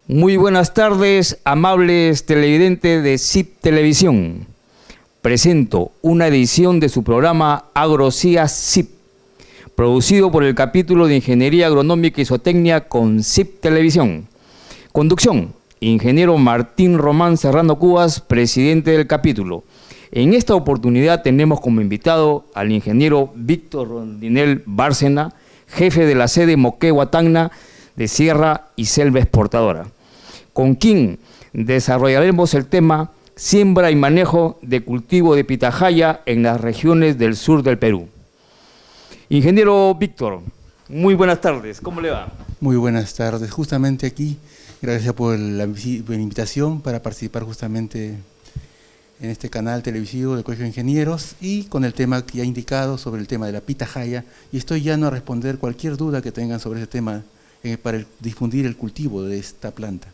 Muy buenas tardes, amables televidentes de CIP Televisión. Presento una edición de su programa Agrocía CIP, producido por el capítulo de Ingeniería Agronómica y Zootecnia con CIP Televisión. Conducción, ingeniero Martín Román Serrano Cubas, presidente del capítulo. En esta oportunidad tenemos como invitado al ingeniero Víctor Rondinel Bárcena, jefe de la sede Moquegua Tacna de Sierra y Selva Exportadora, con quien desarrollaremos el tema siembra y manejo de cultivo de pitahaya en las regiones del sur del Perú. Ingeniero Víctor, muy buenas tardes, ¿cómo le va? Muy buenas tardes, justamente aquí, gracias por la invitación para participar justamente en este canal televisivo del Colegio de Ingenieros y con el tema que ya he indicado sobre el tema de la pitahaya, y estoy llano a responder cualquier duda que tengan sobre ese tema para difundir el cultivo de esta planta.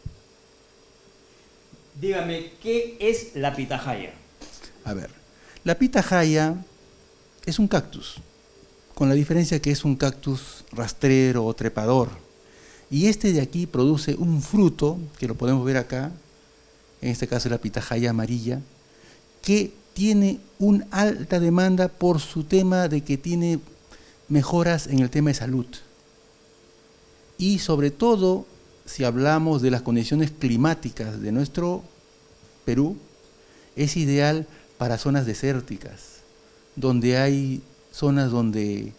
Dígame, ¿qué es la pitahaya? A ver, la pitahaya es un cactus, con la diferencia que es un cactus rastrero o trepador. Y este de aquí produce un fruto, que lo podemos ver acá, en este caso la pitahaya amarilla, que tiene una alta demanda por su tema de que tiene mejoras en el tema de salud. Y sobre todo, si hablamos de las condiciones climáticas de nuestro Perú, es ideal para zonas desérticas, donde hay zonas donde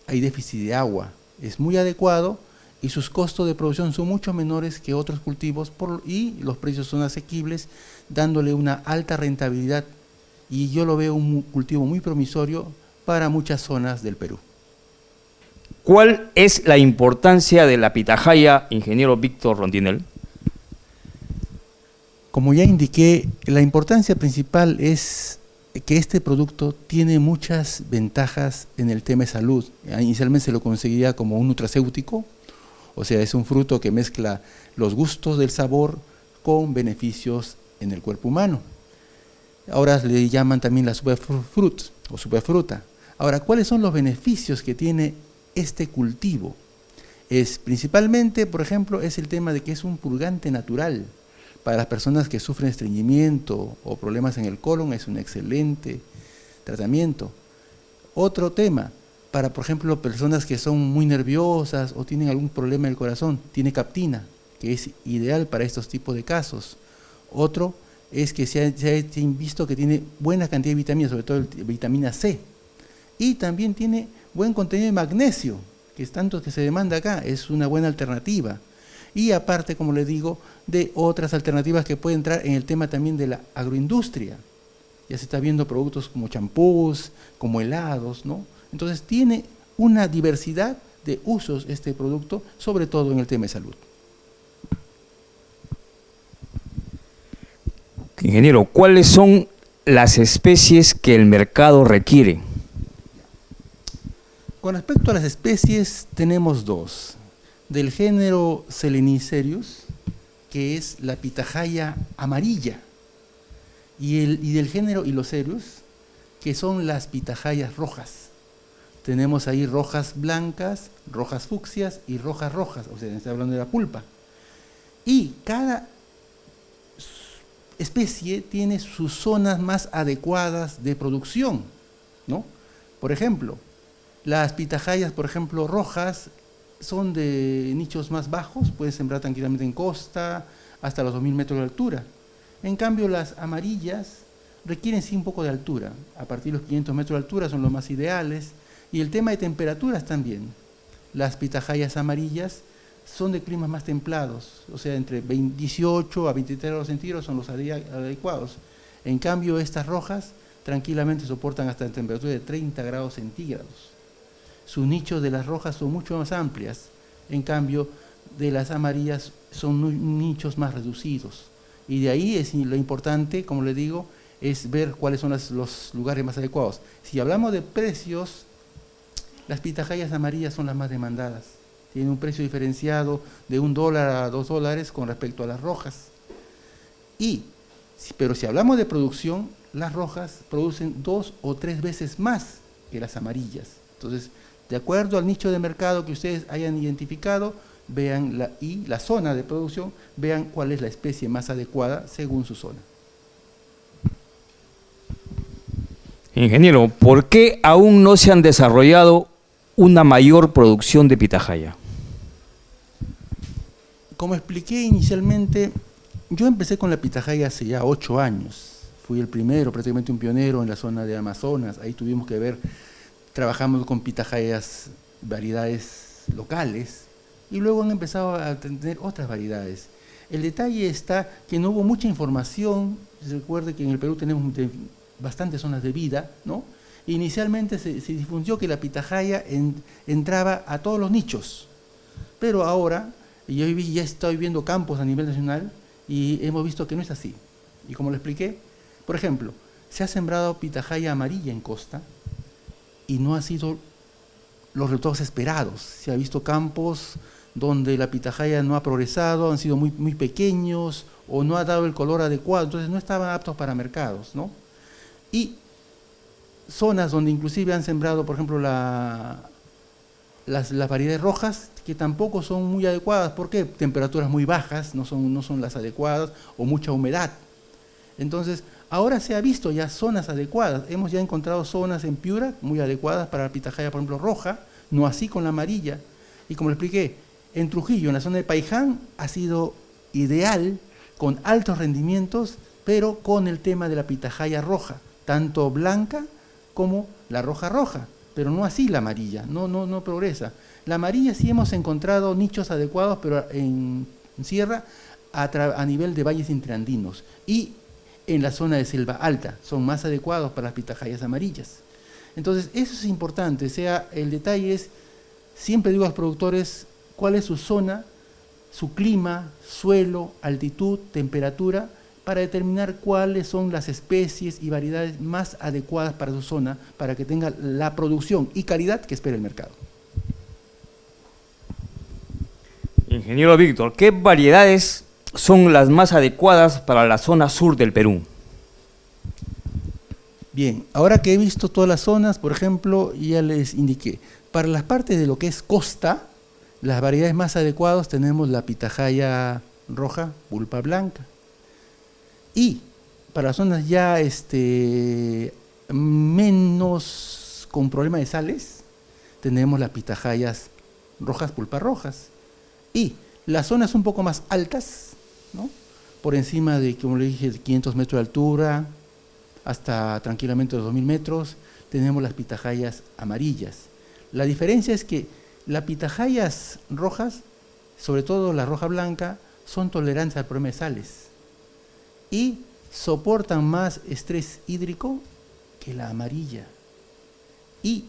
hay déficit de agua. Es muy adecuado y sus costos de producción son mucho menores que otros cultivos y los precios son asequibles, dándole una alta rentabilidad. Y yo lo veo un cultivo muy promisorio para muchas zonas del Perú. ¿Cuál es la importancia de la pitahaya, ingeniero Víctor Rondinel? Como ya indiqué, la importancia principal es que este producto tiene muchas ventajas en el tema de salud. Inicialmente se lo conseguía como un nutracéutico, o sea, es un fruto que mezcla los gustos del sabor con beneficios en el cuerpo humano. Ahora le llaman también la superfruit o superfruta. Ahora, ¿cuáles son los beneficios que tiene este cultivo? Principalmente, por ejemplo, es el tema de que es un purgante natural. Para las personas que sufren estreñimiento o problemas en el colon es un excelente tratamiento. Otro tema, para por ejemplo personas que son muy nerviosas o tienen algún problema del corazón, tiene captina, que es ideal para estos tipos de casos. Otro es que se ha visto que tiene buena cantidad de vitaminas, sobre todo vitamina C. Y también tiene buen contenido de magnesio, que es tanto que se demanda acá, es una buena alternativa. Y aparte, como les digo, de otras alternativas que pueden entrar en el tema también de la agroindustria. Ya se está viendo productos como champús, como helados, ¿no? Entonces tiene una diversidad de usos este producto, sobre todo en el tema de salud. Ingeniero, ¿cuáles son las especies que el mercado requiere? Con respecto a las especies, tenemos dos. Del género Selenicerius, que es la pitahaya amarilla, y del género Hilocerius, que son las pitahayas rojas. Tenemos ahí rojas blancas, rojas fucsias y rojas rojas, o sea, está hablando de la pulpa. Y cada especie tiene sus zonas más adecuadas de producción, ¿no? Por ejemplo, las pitahayas, por ejemplo, rojas, son de nichos más bajos, pueden sembrar tranquilamente en costa, hasta los 2000 metros de altura. En cambio, las amarillas requieren sí un poco de altura, a partir de los 500 metros de altura son los más ideales, y el tema de temperaturas también. Las pitahayas amarillas son de climas más templados, o sea, entre 18 a 23 grados centígrados son los adecuados. En cambio, estas rojas tranquilamente soportan hasta temperaturas de 30 grados centígrados. Sus nichos de las rojas son mucho más amplias, en cambio de las amarillas son nichos más reducidos. Y de ahí es lo importante, como les digo, es ver cuáles son los lugares más adecuados. Si hablamos de precios, las pitahayas amarillas son las más demandadas. Tienen un precio diferenciado de $1 a $2 con respecto a las rojas. Pero si hablamos de producción, las rojas producen 2 o 3 veces más que las amarillas. Entonces, De acuerdo al nicho de mercado que ustedes hayan identificado, vean la zona de producción, vean cuál es la especie más adecuada según su zona. Ingeniero, ¿por qué aún no se han desarrollado una mayor producción de pitahaya? Como expliqué inicialmente, yo empecé con la pitahaya hace ya 8 años. Fui el primero, prácticamente un pionero en la zona de Amazonas. Ahí tuvimos que ver, trabajamos con pitahayas, variedades locales, y luego han empezado a tener otras variedades. El detalle está que no hubo mucha información. Recuerde que en el Perú tenemos bastantes zonas de vida, ¿no? Inicialmente se difundió que la pitahaya entraba a todos los nichos, pero ahora yo ya estoy viendo campos a nivel nacional y hemos visto que no es así. Y como lo expliqué, por ejemplo, se ha sembrado pitahaya amarilla en costa y no ha sido los resultados esperados. Se ha visto campos donde la pitahaya no ha progresado, han sido muy pequeños o no ha dado el color adecuado, entonces no estaban aptos para mercados, ¿no? Y zonas donde inclusive han sembrado, por ejemplo, las variedades rojas, que tampoco son muy adecuadas. ¿Por qué? Temperaturas muy bajas, no son las adecuadas, o mucha humedad. Entonces, ahora se ha visto ya zonas adecuadas. Hemos ya encontrado zonas en Piura muy adecuadas para la pitahaya, por ejemplo, roja, no así con la amarilla. Y como le expliqué, en Trujillo, en la zona de Paiján, ha sido ideal, con altos rendimientos, pero con el tema de la pitahaya roja, tanto blanca como la roja, pero no así la amarilla, no progresa. La amarilla sí hemos encontrado nichos adecuados, pero en sierra a nivel de valles interandinos y en la zona de selva alta, son más adecuados para las pitahayas amarillas. Entonces, eso es importante, el detalle es, siempre digo a los productores, cuál es su zona, su clima, suelo, altitud, temperatura, para determinar cuáles son las especies y variedades más adecuadas para su zona, para que tenga la producción y calidad que espera el mercado. Ingeniero Víctor, ¿qué variedades son las más adecuadas para la zona sur del Perú? Bien, ahora que he visto todas las zonas, por ejemplo, ya les indiqué, para las partes de lo que es costa, las variedades más adecuadas tenemos la pitahaya roja, pulpa blanca. Y para las zonas ya menos con problema de sales, tenemos las pitahayas rojas, pulpa rojas. Y las zonas un poco más altas, ¿no? Por encima de, como le dije, 500 metros de altura, hasta tranquilamente los 2000 metros, tenemos las pitahayas amarillas. La diferencia es que las pitahayas rojas, sobre todo la roja blanca, son tolerantes al problema de sales y soportan más estrés hídrico que la amarilla. Y,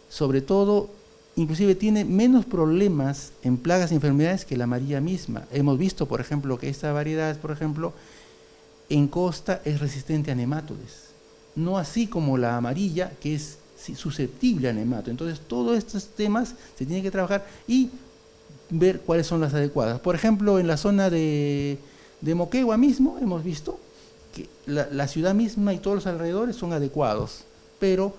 sobre todo, inclusive tiene menos problemas en plagas y enfermedades que la amarilla misma. Hemos visto, por ejemplo, que esta variedad, por ejemplo, en costa es resistente a nematodes, no así como la amarilla, que es susceptible a nemato. Entonces, todos estos temas se tienen que trabajar y ver cuáles son las adecuadas. Por ejemplo, en la zona de Moquegua mismo, hemos visto que la ciudad misma y todos los alrededores son adecuados, pero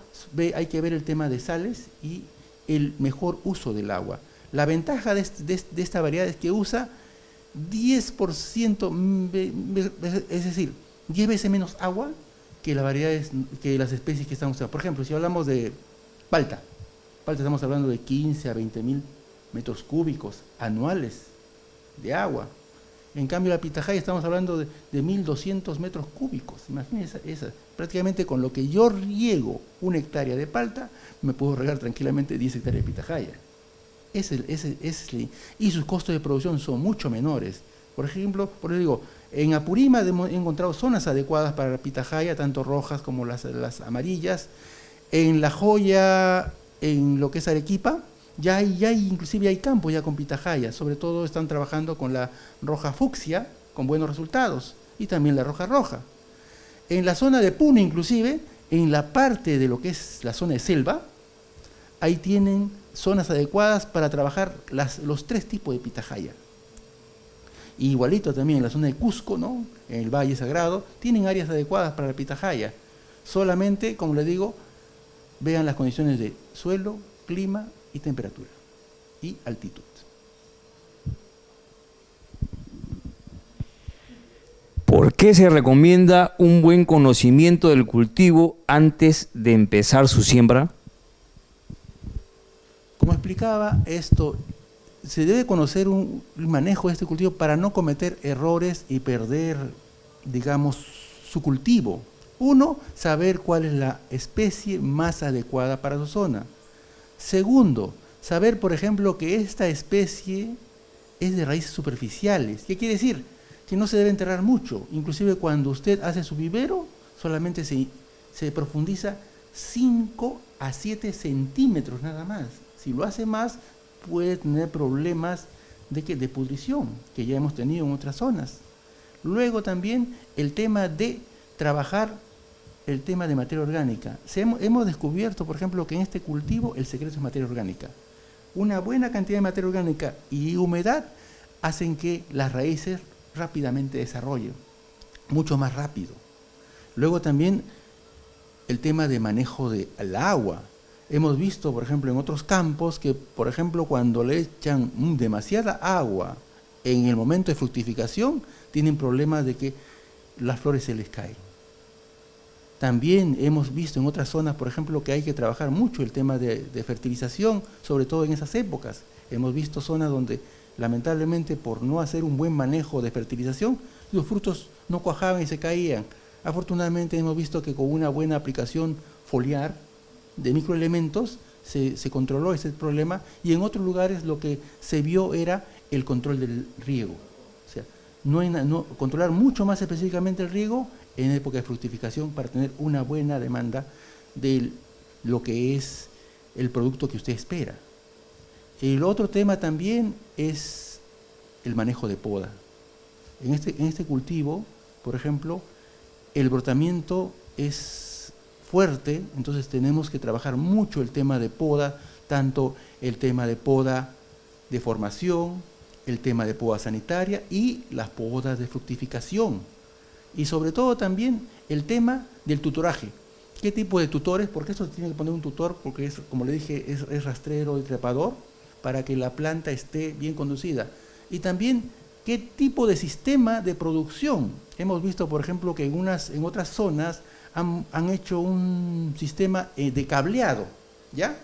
hay que ver el tema de sales y el mejor uso del agua. La ventaja de esta variedad es que usa 10%, es decir, 10 veces menos agua que las especies que estamos usando. Por ejemplo, si hablamos de palta estamos hablando de 15 a 20 mil metros cúbicos anuales de agua. En cambio, la pitahaya estamos hablando de 1.200 metros cúbicos. Imagínense esa. Prácticamente con lo que yo riego 1 hectárea de palta, me puedo regar tranquilamente 10 hectáreas de pitahaya. Y sus costos de producción son mucho menores. Por ejemplo, en Apurímac hemos encontrado zonas adecuadas para la pitahaya, tanto rojas como las amarillas. En La Joya, en lo que es Arequipa, inclusive hay campos ya con pitahaya. Sobre todo están trabajando con la roja fucsia, con buenos resultados, y también la roja. En la zona de Puno, inclusive, en la parte de lo que es la zona de selva, ahí tienen zonas adecuadas para trabajar los 3 tipos de pitahaya. Y igualito también en la zona de Cusco, ¿no? En el Valle Sagrado, tienen áreas adecuadas para la pitahaya. Solamente, como les digo, vean las condiciones de suelo, clima y temperatura y altitud. ¿Por qué se recomienda un buen conocimiento del cultivo antes de empezar su siembra? Como explicaba, esto se debe conocer el manejo de este cultivo para no cometer errores y perder, digamos, su cultivo. Uno, saber cuál es la especie más adecuada para su zona. Segundo, saber, por ejemplo, que esta especie es de raíces superficiales. ¿Qué quiere decir? Que no se debe enterrar mucho. Inclusive cuando usted hace su vivero, solamente se profundiza 5 a 7 centímetros nada más. Si lo hace más, puede tener problemas de pudrición, que ya hemos tenido en otras zonas. Luego también el tema de trabajar el tema de materia orgánica. Hemos descubierto, por ejemplo, que en este cultivo el secreto es materia orgánica. Una buena cantidad de materia orgánica y humedad hacen que las raíces rápidamente desarrollen, mucho más rápido. Luego también el tema de manejo del agua. Hemos visto, por ejemplo, en otros campos que, por ejemplo, cuando le echan demasiada agua en el momento de fructificación, tienen problemas de que las flores se les caen. También hemos visto en otras zonas, por ejemplo, que hay que trabajar mucho el tema de fertilización, sobre todo en esas épocas. Hemos visto zonas donde, lamentablemente, por no hacer un buen manejo de fertilización, los frutos no cuajaban y se caían. Afortunadamente hemos visto que con una buena aplicación foliar de microelementos se controló ese problema, y en otros lugares lo que se vio era el control del riego. O sea, controlar mucho más específicamente el riego en época de fructificación para tener una buena demanda de lo que es el producto que usted espera. El otro tema también es el manejo de poda. En este cultivo, por ejemplo, el brotamiento es fuerte, entonces tenemos que trabajar mucho el tema de poda, tanto el tema de poda de formación, el tema de poda sanitaria y las podas de fructificación. Y sobre todo también el tema del tutoraje. ¿Qué tipo de tutores? Porque esto tiene que poner un tutor, porque es, como le dije, es rastrero y trepador, para que la planta esté bien conducida. Y también, ¿qué tipo de sistema de producción? Hemos visto, por ejemplo, que en otras zonas han hecho un sistema de cableado, ¿ya?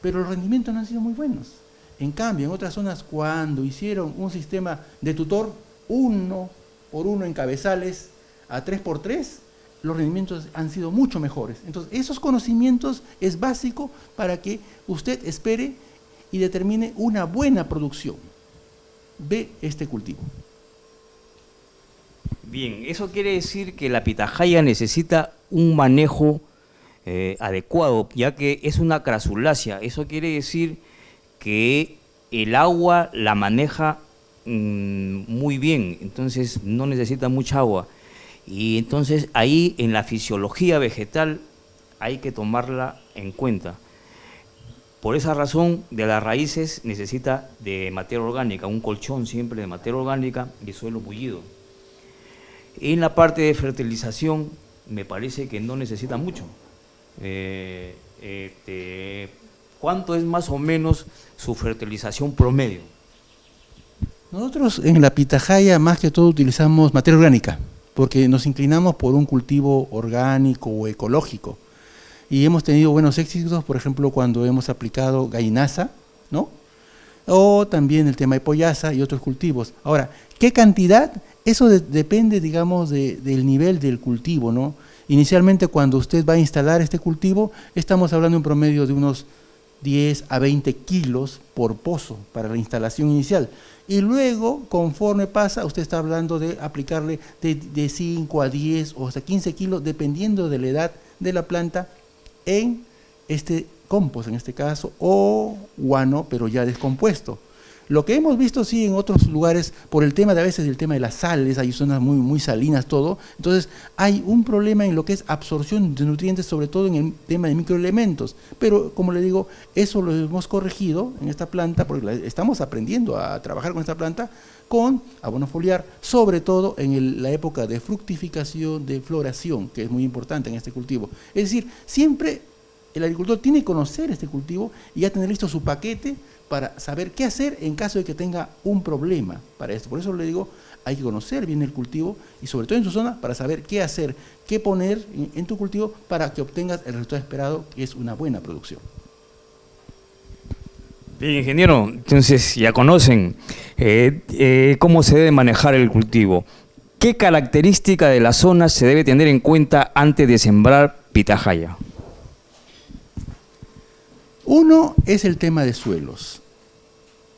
Pero los rendimientos no han sido muy buenos. En cambio, en otras zonas, cuando hicieron un sistema de tutor 1 por 1 en cabezales a 3 por 3, los rendimientos han sido mucho mejores. Entonces, esos conocimientos es básico para que usted espere y determine una buena producción de este cultivo. Bien, eso quiere decir que la pitahaya necesita un manejo adecuado, ya que es una crasulácea. Eso quiere decir que el agua la maneja muy bien, entonces no necesita mucha agua. Y entonces ahí en la fisiología vegetal hay que tomarla en cuenta. Por esa razón, de las raíces necesita de materia orgánica, un colchón siempre de materia orgánica y suelo mullido. En la parte de fertilización me parece que no necesita mucho. ¿Cuánto es más o menos su fertilización promedio? Nosotros en la pitahaya más que todo utilizamos materia orgánica, porque nos inclinamos por un cultivo orgánico o ecológico. Y hemos tenido buenos éxitos, por ejemplo, cuando hemos aplicado gallinaza, ¿no? O también el tema de pollaza y otros cultivos. Ahora, ¿qué cantidad? Eso depende, digamos, del nivel del cultivo, ¿no? Inicialmente, cuando usted va a instalar este cultivo, estamos hablando de un promedio de unos 10 a 20 kilos por pozo para la instalación inicial. Y luego, conforme pasa, usted está hablando de aplicarle de 5 a 10 o hasta 15 kilos, dependiendo de la edad de la planta, en este compost, en este caso, o guano, pero ya descompuesto. Lo que hemos visto, sí, en otros lugares, por el tema de a veces el tema de las sales, hay zonas muy, muy salinas, todo, entonces hay un problema en lo que es absorción de nutrientes, sobre todo en el tema de microelementos, pero como le digo, eso lo hemos corregido en esta planta, porque estamos aprendiendo a trabajar con esta planta, con abono foliar, sobre todo en la época de fructificación, de floración, que es muy importante en este cultivo. Es decir, siempre el agricultor tiene que conocer este cultivo y ya tener listo su paquete para saber qué hacer en caso de que tenga un problema para esto. Por eso le digo, hay que conocer bien el cultivo y sobre todo en su zona para saber qué hacer, qué poner en tu cultivo para que obtengas el resultado esperado, que es una buena producción. Bien, ingeniero, entonces ya conocen cómo se debe manejar el cultivo. ¿Qué característica de la zona se debe tener en cuenta antes de sembrar pitahaya? Uno es el tema de suelos.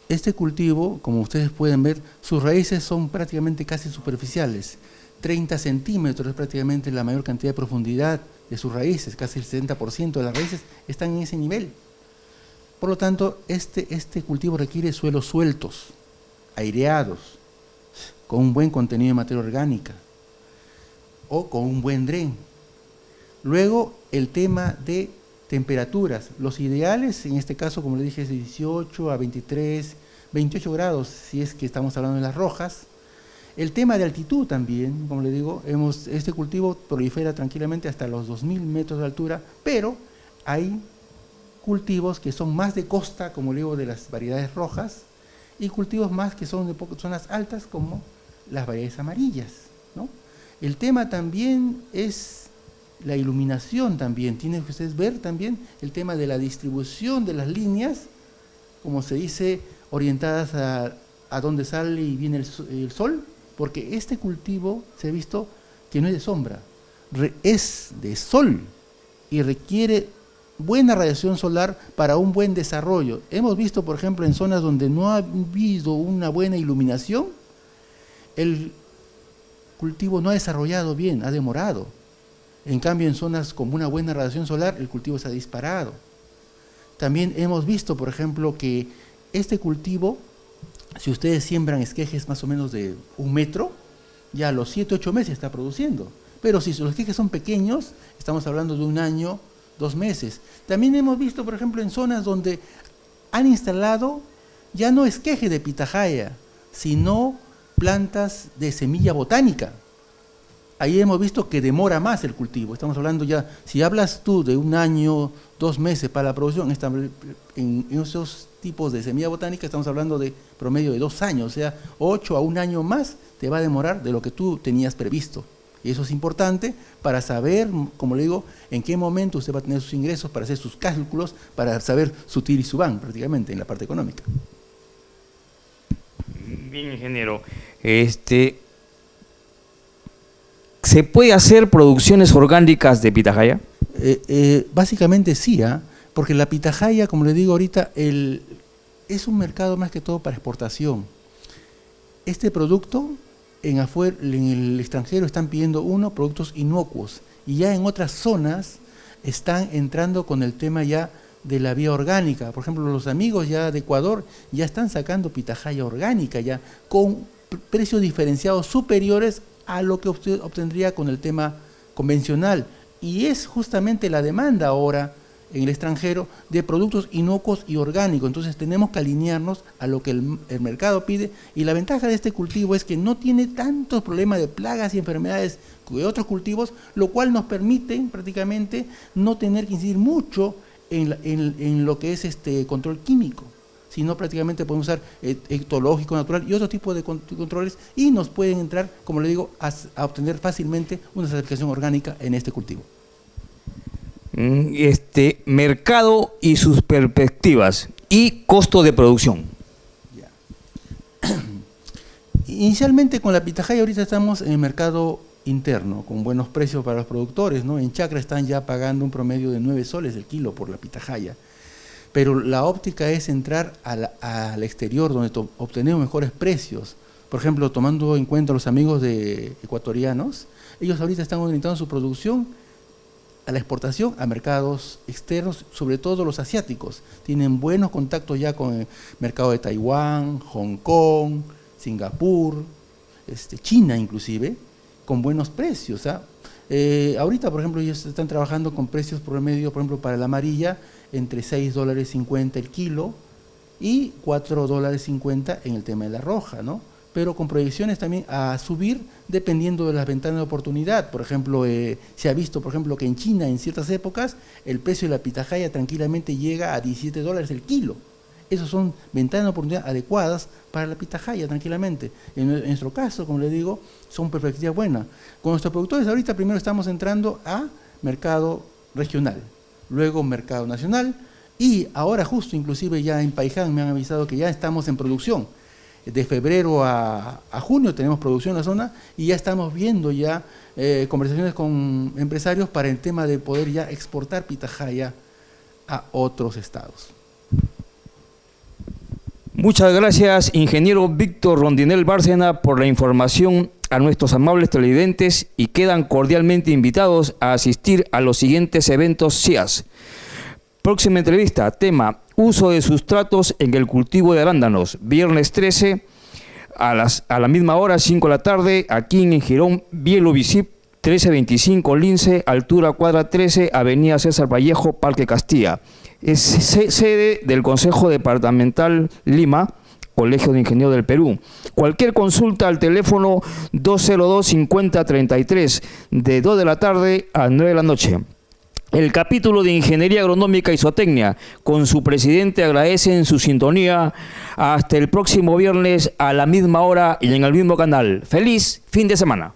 Este cultivo, como ustedes pueden ver, sus raíces son prácticamente casi superficiales. 30 centímetros es prácticamente la mayor cantidad de profundidad de sus raíces, casi el 70% de las raíces están en ese nivel. Por lo tanto, este cultivo requiere suelos sueltos, aireados, con un buen contenido de materia orgánica o con un buen dren. Luego, el tema de temperaturas. Los ideales, en este caso, como les dije, es de 18 a 23, 28 grados, si es que estamos hablando de las rojas. El tema de altitud también, como les digo, este cultivo prolifera tranquilamente hasta los 2000 metros de altura, pero hay cultivos que son más de costa, como le digo, de las variedades rojas, y cultivos más que son de zonas altas, como las variedades amarillas, ¿no? El tema también es la iluminación también, tienen que ustedes ver también el tema de la distribución de las líneas, como se dice, orientadas a donde sale y viene el sol, porque este cultivo se ha visto que no es de sombra, es de sol y requiere buena radiación solar para un buen desarrollo. Hemos visto, por ejemplo, en zonas donde no ha habido una buena iluminación, el cultivo no ha desarrollado bien, ha demorado. En cambio, en zonas con una buena radiación solar, el cultivo se ha disparado. También hemos visto, por ejemplo, que este cultivo, si ustedes siembran esquejes más o menos de 1 metro, ya a los 7, 8 meses está produciendo. Pero si los esquejes son pequeños, estamos hablando de 1 año, 2 meses. También hemos visto, por ejemplo, en zonas donde han instalado ya no esqueje de pitahaya, sino plantas de semilla botánica. Ahí hemos visto que demora más el cultivo. Estamos hablando ya, si hablas tú de 1 año, 2 meses para la producción, en esos tipos de semilla botánica estamos hablando de promedio de 2 años, o sea, 8 a 1 año más te va a demorar de lo que tú tenías previsto. Y eso es importante para saber, como le digo, en qué momento usted va a tener sus ingresos, para hacer sus cálculos, para saber su TIR y su BAN prácticamente en la parte económica. Bien, ingeniero. ¿Se puede hacer producciones orgánicas de pitahaya? Básicamente sí, porque la pitahaya, como le digo ahorita, es un mercado más que todo para exportación. Este producto en el extranjero están pidiendo productos inocuos, y ya en otras zonas están entrando con el tema ya de la vía orgánica. Por ejemplo, los amigos ya de Ecuador ya están sacando pitahaya orgánica ya con precios diferenciados superiores a lo que usted obtendría con el tema convencional. Y es justamente la demanda ahora en el extranjero de productos inocuos y orgánicos. Entonces tenemos que alinearnos a lo que el mercado pide, y la ventaja de este cultivo es que no tiene tantos problemas de plagas y enfermedades que otros cultivos, lo cual nos permite prácticamente no tener que incidir mucho en lo que es control químico, sino prácticamente podemos usar ectológico, natural y otro tipo de controles, y nos pueden entrar, como le digo, a obtener fácilmente una certificación orgánica en este cultivo. Mercado y sus perspectivas y costo de producción. Ya. Inicialmente con la pitahaya ahorita estamos en el mercado interno, con buenos precios para los productores, ¿no? En Chacra están ya pagando un promedio de 9 soles el kilo por la pitahaya. Pero la óptica es entrar al exterior, donde obtenemos mejores precios. Por ejemplo, tomando en cuenta los amigos ecuatorianos, ellos ahorita están orientando su producción a la exportación a mercados externos, sobre todo los asiáticos. Tienen buenos contactos ya con el mercado de Taiwán, Hong Kong, Singapur, China inclusive, con buenos precios. Ahorita, por ejemplo, ellos están trabajando con precios promedio, por ejemplo, para la amarilla, entre $6.50 el kilo y $4.50 en el tema de la roja, ¿no? pero con proyecciones también a subir dependiendo de las ventanas de oportunidad. Por ejemplo, se ha visto, por ejemplo, que en China en ciertas épocas el precio de la pitahaya tranquilamente llega a $17 el kilo. Esas son ventanas de oportunidad adecuadas para la pitahaya tranquilamente. En nuestro caso, como les digo, son perspectivas buenas. Con nuestros productores ahorita primero estamos entrando a mercado regional, luego mercado nacional, y ahora justo inclusive ya en Paiján me han avisado que ya estamos en producción. De febrero a junio tenemos producción en la zona y ya estamos viendo ya conversaciones con empresarios para el tema de poder ya exportar pitahaya a otros estados. Muchas gracias, ingeniero Víctor Rondinel Bárcena, por la información a nuestros amables televidentes, y quedan cordialmente invitados a asistir a los siguientes eventos CIAS. Próxima entrevista, tema: uso de sustratos en el cultivo de arándanos, viernes 13 a la misma hora, 5 de la tarde, aquí en Girón, Bielo Visip, 1325 Lince, altura cuadra 13, avenida César Vallejo, Parque Castilla. Es sede del Consejo Departamental Lima, Colegio de Ingenieros del Perú. Cualquier consulta al teléfono 202-5033, de 2 de la tarde a 9 de la noche. El capítulo de Ingeniería Agronómica y Zootecnia, con su presidente, agradecen su sintonía. Hasta el próximo viernes a la misma hora y en el mismo canal. ¡Feliz fin de semana!